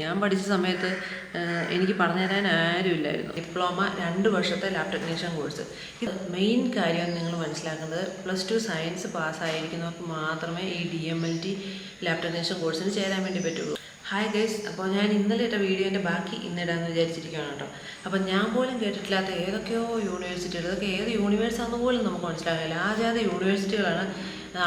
ഞാൻ പഠിച്ച സമയത്ത് എനിക്ക് പറഞ്ഞു തരാൻ ആരുമില്ലായിരുന്നു. ഡിപ്ലോമ 2 വർഷത്തെ ലാബ് ടെക്നീഷ്യൻ കോഴ്സ്. ഇത് മെയിൻ കാര്യം നിങ്ങൾ മനസ്സിലാക്കേണ്ടത് +2 സയൻസ് പാസ്സായിരിക്കുന്നവർക്ക് മാത്രമേ ഈ DMLT ലാബ് ടെക്നീഷ്യൻ കോഴ്സിന് ചേരാൻ വേണ്ടി പറ്റുള്ളൂ. ഹായ് ഗൈസ്, അപ്പോൾ ഞാൻ ഇന്നലെ ഇട്ട വീഡിയോൻ്റെ ബാക്കി ഇന്നിടാമെന്ന് വിചാരിച്ചിരിക്കുകയാണ് കേട്ടോ. അപ്പോൾ ഞാൻ പോലും കേട്ടിട്ടില്ലാത്ത ഏതൊക്കെയോ യൂണിവേഴ്സിറ്റികൾ, ഇതൊക്കെ ഏത് യൂണിവേഴ്സാണെന്ന് പോലും നമുക്ക് മനസ്സിലാകില്ല. ആ ജാതി യൂണിവേഴ്സിറ്റികളാണ്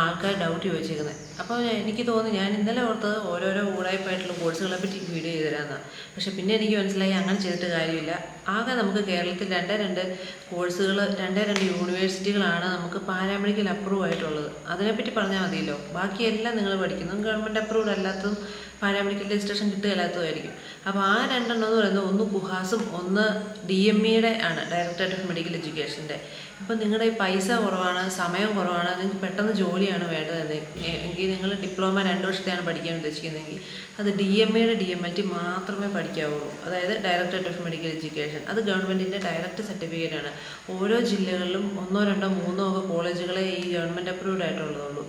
ആൾക്കാർ ഡൗട്ട് ചോദിച്ചിരിക്കുന്നത്. അപ്പോൾ എനിക്ക് തോന്നി ഞാൻ ഇന്നലെ ഓർത്തത് ഓരോരോ ഊടായ്പായിട്ടുള്ള കോഴ്സുകളെ പറ്റി വീഡിയോ ചെയ്ത് തരാമെന്നാണ്. പക്ഷെ പിന്നെ എനിക്ക് മനസ്സിലായി അങ്ങനെ ചെയ്തിട്ട് കാര്യമില്ല. ആകെ നമുക്ക് കേരളത്തിൽ 2 കോഴ്സുകൾ, 2 യൂണിവേഴ്സിറ്റികളാണ് നമുക്ക് പാരാമെഡിക്കൽ അപ്രൂവ് ആയിട്ടുള്ളത്. അതിനെപ്പറ്റി പറഞ്ഞാൽ മതിയല്ലോ. ബാക്കിയെല്ലാം നിങ്ങൾ പഠിക്കുന്നതും ഗവൺമെൻറ് അപ്രൂവ്ഡ് അല്ലാത്തതും പാരാമെഡിക്കൽ രജിസ്ട്രേഷൻ കിട്ടുകയില്ലാത്തതായിരിക്കും. അപ്പോൾ ആ 2 എന്ന് പറയുന്നത് ഒന്ന് കുഹാസും ഒന്ന് DME ആണ്, ഡയറക്ടറേറ്റ് ഓഫ് മെഡിക്കൽ എഡ്യൂക്കേഷൻ്റെ. അപ്പോൾ നിങ്ങളുടെ ഈ പൈസ കുറവാണ്, സമയം കുറവാണ്, നിങ്ങൾക്ക് പെട്ടെന്ന് ജോലിയാണ് വേണ്ടത് എങ്കിൽ നിങ്ങൾ ഡിപ്ലോമ 2 വർഷത്തെയാണ് പഠിക്കാൻ ഉദ്ദേശിക്കുന്നതെങ്കിൽ അത് DME DMLT മാത്രമേ പഠിക്കാവുള്ളൂ. അതായത് ഡയറക്ടറേറ്റ് ഓഫ് മെഡിക്കൽ എഡ്യൂക്കേഷൻ. അത് ഗവൺമെൻറ്റിൻ്റെ ഡയറക്റ്റ് സർട്ടിഫിക്കറ്റാണ്. ഓരോ ജില്ലകളിലും 1, 2, 3 ഒക്കെ കോളേജുകളെ ഈ ഗവൺമെൻറ് അപ്രൂവ്ഡ് ആയിട്ടുള്ളതുള്ളൂ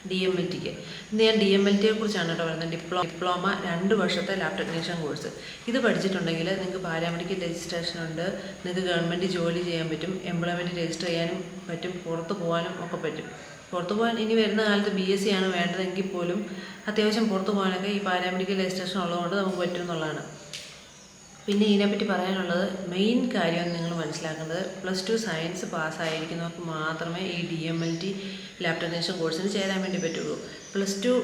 DMLTക്ക്. ഇന്ന് ഞാൻ DMLTയെ കുറിച്ചാണ് കേട്ടോ പറയുന്നത്. ഡിപ്ലോമ 2 വർഷത്തെ ലാബ് ടെക്നീഷ്യൻ കോഴ്സ്. ഇത് പഠിച്ചിട്ടുണ്ടെങ്കിൽ നിങ്ങൾക്ക് പാരാമെഡിക്കൽ രജിസ്ട്രേഷൻ ഉണ്ട്, നിങ്ങൾക്ക് ഗവൺമെൻറ് ജോലി ചെയ്യാൻ പറ്റും, എംപ്ലോയ്മെൻറ്റ് രജിസ്റ്റർ ചെയ്യാനും പറ്റും, പുറത്ത് പോകാനും ഒക്കെ പറ്റും. പുറത്ത് പോകാൻ ഇനി വരുന്ന കാലത്ത് BSc ആണ് വേണ്ടതെങ്കിൽ പോലും അത്യാവശ്യം പുറത്ത് പോകാനൊക്കെ ഈ പാരാമെഡിക്കൽ രജിസ്ട്രേഷൻ ഉള്ളതുകൊണ്ട് നമുക്ക് പറ്റും എന്നുള്ളതാണ്. പിന്നെ ഇതിനെപ്പറ്റി പറയാനുള്ളത്, മെയിൻ കാര്യം നിങ്ങൾ മനസ്സിലാക്കേണ്ടത് +2 സയൻസ് പാസ്സായിരിക്കുന്നവർക്ക് മാത്രമേ ഈ DMLT ലാബ് ടെക്നീഷ്യൻ കോഴ്സിന് ചേരാൻ വേണ്ടി പറ്റുള്ളൂ. +2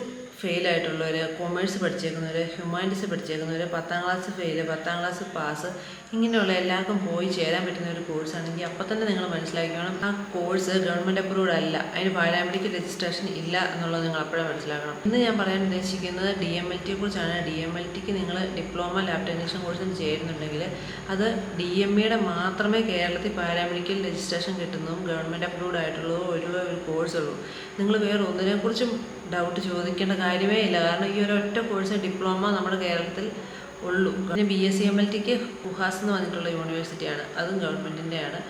ഫെയിലായിട്ടുള്ളവർ, കൊമേഴ്സ് പഠിച്ചേക്കുന്നവർ, ഹ്യൂമാനിറ്റീസ് പഠിച്ചേക്കുന്നവർ, 10ാം ക്ലാസ് ഫെയില്, 10ാം ക്ലാസ് പാസ്, ഇങ്ങനെയുള്ള എല്ലാവർക്കും പോയി ചേരാൻ പറ്റുന്ന ഒരു കോഴ്സാണെങ്കിൽ അപ്പം തന്നെ നിങ്ങൾ മനസ്സിലാക്കണം ആ കോഴ്സ് ഗവൺമെൻറ് അപ്രൂവ്ഡ് അല്ല, അതിന് പാരാമെഡിക്കൽ രജിസ്ട്രേഷൻ ഇല്ല എന്നുള്ളത് നിങ്ങൾ അപ്പോഴേ മനസ്സിലാക്കണം. ഇന്ന് ഞാൻ പറയാൻ ഉദ്ദേശിക്കുന്നത് DMLTയെ കുറിച്ചാണ്. DMLTക്ക് നിങ്ങൾ ഡിപ്ലോമ ലാബ് ടെക്നീഷ്യൻ കോഴ്സിന് ചേരുന്നുണ്ടെങ്കിൽ അത് DME മാത്രമേ കേരളത്തിൽ പാരാമെഡിക്കൽ രജിസ്ട്രേഷൻ കിട്ടുന്നതും ഗവൺമെൻറ് അപ്രൂവ്ഡ് ആയിട്ടുള്ളതും ഒരു കോഴ്സുള്ളൂ. നിങ്ങൾ വേറെ ഒന്നിനെക്കുറിച്ചും ഡൗട്ട് ചോദിക്കേണ്ട കാര്യമേ ഇല്ല. കാരണം ഈ ഒരൊറ്റ കോഴ്സ് ഡിപ്ലോമ നമ്മുടെ കേരളത്തിൽ ഉള്ളൂ. പിന്നെ BSc-MLTക്ക് കുഹാസ് എന്ന് പറഞ്ഞിട്ടുള്ള യൂണിവേഴ്സിറ്റിയാണ്, അതും ഗവൺമെൻറ്റിൻ്റെയാണ്.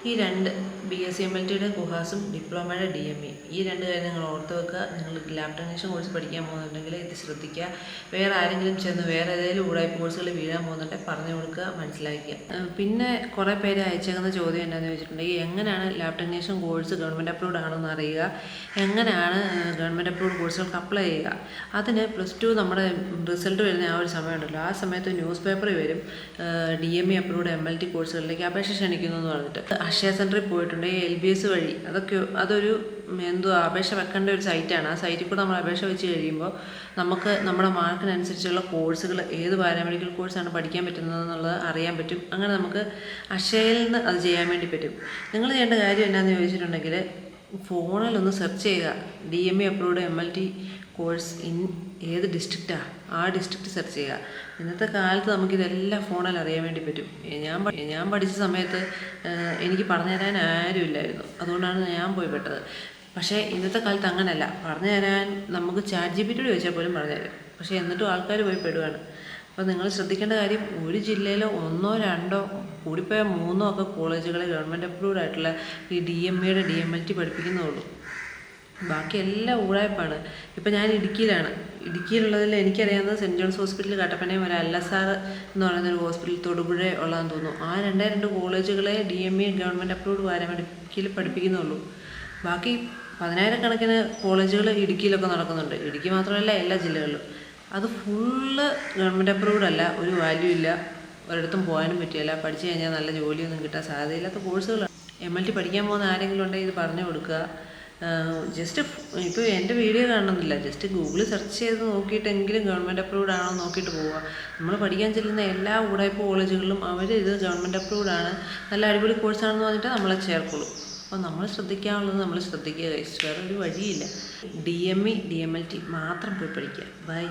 ഈ 2 BSc-MLTയുടെ കുഹാസും ഡിപ്ലോമയുടെ DME, ഈ 2 കാര്യം നിങ്ങൾ ഓർത്ത് വെക്കുക. നിങ്ങൾ ലാബ് ടെക്നീഷ്യൻ കോഴ്സ് പഠിക്കാൻ പോകുന്നുണ്ടെങ്കിൽ ഇത് ശ്രദ്ധിക്കുക. വേറെ ആരെങ്കിലും ചെന്ന് വേറെ ഏതെങ്കിലും ഉടായ്പ കോഴ്സുകൾ വീഴാൻ പോകുന്നുണ്ടെങ്കിൽ പറഞ്ഞു കൊടുക്കുക, മനസ്സിലാക്കുക. പിന്നെ കുറേ പേര് അയച്ചേക്കുന്ന ചോദ്യം എന്താണെന്ന് ചോദിച്ചിട്ടുണ്ടെങ്കിൽ, എങ്ങനെയാണ് lab technician course government approved ആണെന്ന് അറിയുക, എങ്ങനെയാണ് ഗവൺമെൻറ് അപ്രൂവ്ഡ് കോഴ്സുകൾക്ക് അപ്ലൈ ചെയ്യുക. അതിന് +2 നമ്മുടെ റിസൾട്ട് വരുന്ന ആ ഒരു സമയമുണ്ടല്ലോ, ആ സമയത്ത് ന്യൂസ് പേപ്പറിൽ വരും DME അപ്രൂവ്ഡ് MLT കോഴ്സുകളിലേക്ക് അപേക്ഷ ക്ഷണിക്കുന്നു എന്ന് പറഞ്ഞിട്ട്. അക്ഷയ സെൻറ്ററിൽ പോയിട്ടുണ്ടെങ്കിൽ LBS വഴി അതൊരു അപേക്ഷ വെക്കേണ്ട ഒരു സൈറ്റാണ്. ആ സൈറ്റിൽ കൂടെ നമ്മൾ അപേക്ഷ വെച്ച് കഴിയുമ്പോൾ നമുക്ക് നമ്മുടെ മാർക്കിനനുസരിച്ചുള്ള കോഴ്സുകൾ, ഏത് പാരാമെഡിക്കൽ കോഴ്സാണ് പഠിക്കാൻ പറ്റുന്നതെന്നുള്ളത് അറിയാൻ പറ്റും. അങ്ങനെ നമുക്ക് അക്ഷയയിൽ നിന്ന് അത് ചെയ്യാൻ വേണ്ടി പറ്റും. നിങ്ങൾ ചെയ്യേണ്ട കാര്യം എന്താണെന്ന് ചോദിച്ചിട്ടുണ്ടെങ്കിൽ, ഫോണിലൊന്ന് സെർച്ച് ചെയ്യുക DME അപ്രൂവ്ഡ് MLT കോഴ്സ് ഏത് ഡിസ്ട്രിക്റ്റാണ്, ആ ഡിസ്ട്രിക്റ്റ് സെർച്ച് ചെയ്യുക. ഇന്നത്തെ കാലത്ത് നമുക്കിതെല്ലാം ഫോണിൽ അറിയാൻ വേണ്ടി പറ്റും. ഞാൻ പഠിച്ച സമയത്ത് എനിക്ക് പറഞ്ഞു തരാൻ ആരുമില്ലായിരുന്നു, അതുകൊണ്ടാണ് ഞാൻ പോയി പെട്ടത്. പക്ഷേ ഇന്നത്തെ കാലത്ത് അങ്ങനെയല്ല. പറഞ്ഞു തരാൻ നമുക്ക് ChatGPT ചോദിച്ചാൽ പോലും പറഞ്ഞു തരും. പക്ഷേ എന്നിട്ടും ആൾക്കാർ പോയി പെടുകയാണ്. അപ്പോൾ നിങ്ങൾ ശ്രദ്ധിക്കേണ്ട കാര്യം, ഒരു ജില്ലയിലോ 1, 2 കൂടിപ്പോയ 3 ഒക്കെ കോളേജുകളെ ഗവൺമെൻറ് അപ്രൂവ്ഡ് ആയിട്ടുള്ള ഈ DME DMLT പഠിപ്പിക്കുന്നുള്ളൂ. ബാക്കി എല്ലാം ഊഴായ്പാണ്. ഇപ്പം ഞാൻ ഇടുക്കിയിലുള്ളതിൽ എനിക്കറിയാവുന്നത് സെൻറ്റ് ജോൺസ് ഹോസ്പിറ്റൽ കട്ടപ്പനയും ഒരു LSR എന്ന് പറയുന്നൊരു ഹോസ്പിറ്റൽ തൊടുപുഴ ഉള്ളതെന്ന് തോന്നുന്നു. ആ 2 കോളേജുകളെ DME ഗവൺമെൻറ് അപ്രൂവ്ഡ് പാരാമെഡിക്കൽ പഠിപ്പിക്കുന്നുള്ളൂ. ബാക്കി 10,000 കോളേജുകൾ ഇടുക്കിയിലൊക്കെ നടക്കുന്നുണ്ട്. ഇടുക്കി മാത്രമല്ല, എല്ലാ ജില്ലകളിലും. അത് ഫുള്ള് ഗവൺമെൻറ് അപ്രൂവ്ഡ് അല്ല, ഒരു വാല്യൂ ഇല്ല, ഒരിടത്തും പോകാനും പറ്റില്ല, പഠിച്ചു കഴിഞ്ഞാൽ നല്ല ജോലിയൊന്നും കിട്ടാൻ സാധ്യതയില്ലാത്ത കോഴ്സുകളാണ്. MLT പഠിക്കാൻ പോകുന്ന ആരെങ്കിലും ഉണ്ടെങ്കിൽ ഇത് പറഞ്ഞു കൊടുക്കുക. ജസ്റ്റ് ഇപ്പോൾ എൻ്റെ വീഡിയോ കാണണമെന്നില്ല, ജസ്റ്റ് ഗൂഗിളിൽ സെർച്ച് ചെയ്ത് നോക്കിയിട്ടെങ്കിലും ഗവൺമെൻറ് അപ്രൂവ്ഡ് ആണോ നോക്കിയിട്ട് പോവുക. നമ്മൾ പഠിക്കാൻ ചെല്ലുന്ന എല്ലാ ഉടായ്പ കോളേജുകളിലും അവർ ഇത് ഗവൺമെൻറ് അപ്രൂവ്ഡ് ആണ്, നല്ല അടിപൊളി കോഴ്സാണെന്ന് പറഞ്ഞിട്ട് നമ്മളെ ചേർക്കുള്ളൂ. അപ്പോൾ നമ്മൾ ശ്രദ്ധിക്കാനുള്ളത് നമ്മൾ ശ്രദ്ധിക്കുക. വേറെ ഒരു വഴിയില്ല. DME DMLT മാത്രം പോയി പഠിക്കുക. ബൈ.